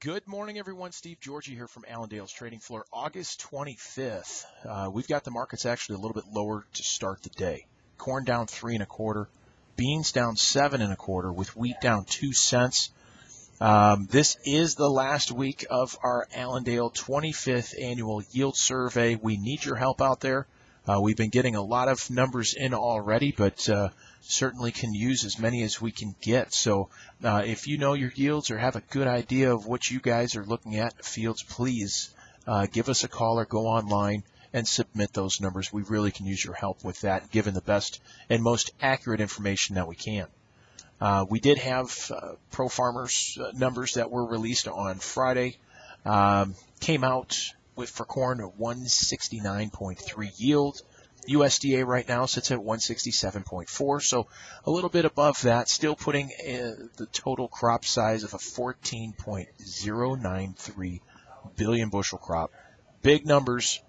Good morning, everyone. Steve Georgie here from Allendale's trading floor. August 25th. We've got the markets actually a little bit lower to start the day. Corn down 3 1/4, beans down 7 1/4, with wheat down 2 cents. This is the last week of our Allendale 25th annual yield survey. We need your help out there. We've been getting a lot of numbers in already, but certainly can use as many as we can get. So if you know your yields or have a good idea of what you guys are looking at in the fields, please give us a call or go online and submit those numbers. We really can use your help with that, given the best and most accurate information that we can. We did have Pro Farmers numbers that were released on Friday. Came out for corn a 169.3 yield. USDA right now sits at 167.4, so a little bit above that, still putting the total crop size of a 14.093 billion bushel crop. Big numbers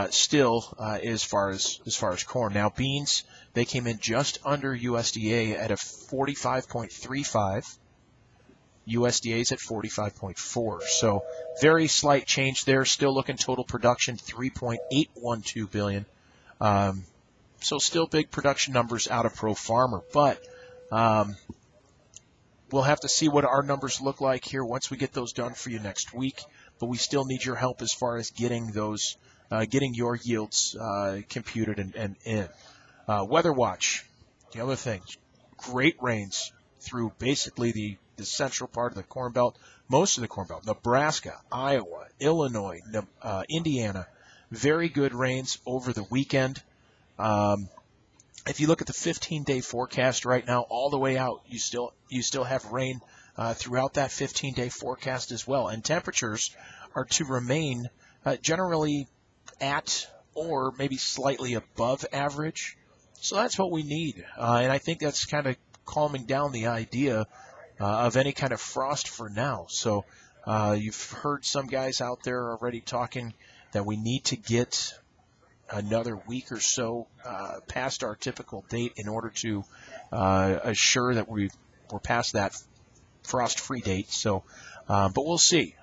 still as far as corn. Now beans, they came in just under USDA at a 45.35. USDA's at 45.4. So very slight change there. Still looking total production 3.812 billion. So still big production numbers out of Pro Farmer, but we'll have to see what our numbers look like here once we get those done for you next week. But we still need your help as far as getting those, getting your yields computed and in. Weather watch, the other thing, great rains through basically the central part of the Corn Belt, most of the Corn Belt, Nebraska, Iowa, Illinois, Indiana. Very good rains over the weekend. If you look at the 15-day forecast right now, all the way out, you still have rain throughout that 15-day forecast as well. And temperatures are to remain generally at or maybe slightly above average. So that's what we need. And I think that's kind of calming down the idea of any kind of frost for now. So you've heard some guys out there already talking that we need to get another week or so past our typical date in order to assure that we're past that frost-free date. So, but we'll see.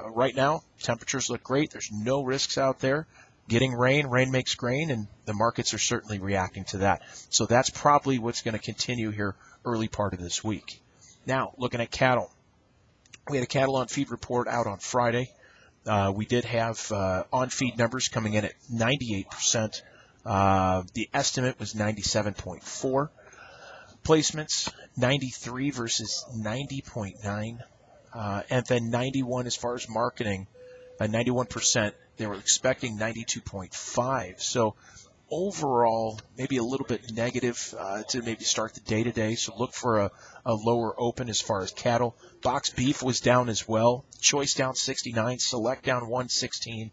Right now, temperatures look great. There's no risks out there. Getting rain makes grain, and the markets are certainly reacting to that. So that's probably what's going to continue here early part of this week. Now, looking at cattle. We had a cattle on feed report out on Friday. We did have on-feed numbers coming in at 98%. The estimate was 97.4. Placements, 93 versus 90.9. And then 91 as far as marketing, 91%. They were expecting 92.5. So overall, maybe a little bit negative to maybe start the day today. So look for a lower open as far as cattle. Box beef was down as well. Choice down 69, select down 116,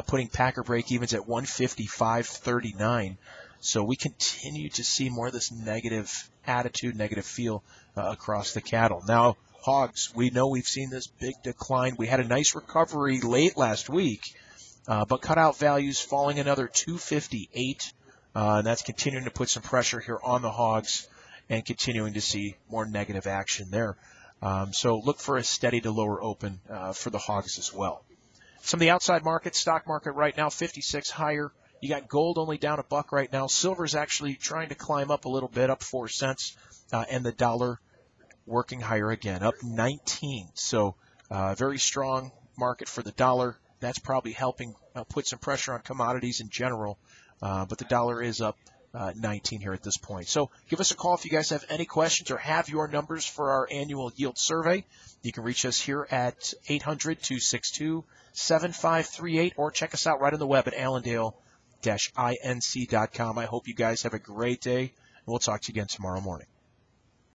putting packer break evens at 155.39. So we continue to see more of this negative attitude, negative feel across the cattle. Now, hogs, we know we've seen this big decline. We had a nice recovery late last week. But cutout values falling another 258, and that's continuing to put some pressure here on the hogs and continuing to see more negative action there. So look for a steady to lower open for the hogs as well. Some of the outside markets, stock market right now, 56 higher. You got gold only down $1 right now. Silver's actually trying to climb up a little bit, up 4 cents, and the dollar working higher again, up 19. So very strong market for the dollar. That's probably helping put some pressure on commodities in general, but the dollar is up 19 here at this point. So give us a call if you guys have any questions or have your numbers for our annual yield survey. You can reach us here at 800-262-7538 or check us out right on the web at allendale-inc.com. I hope you guys have a great day, and we'll talk to you again tomorrow morning.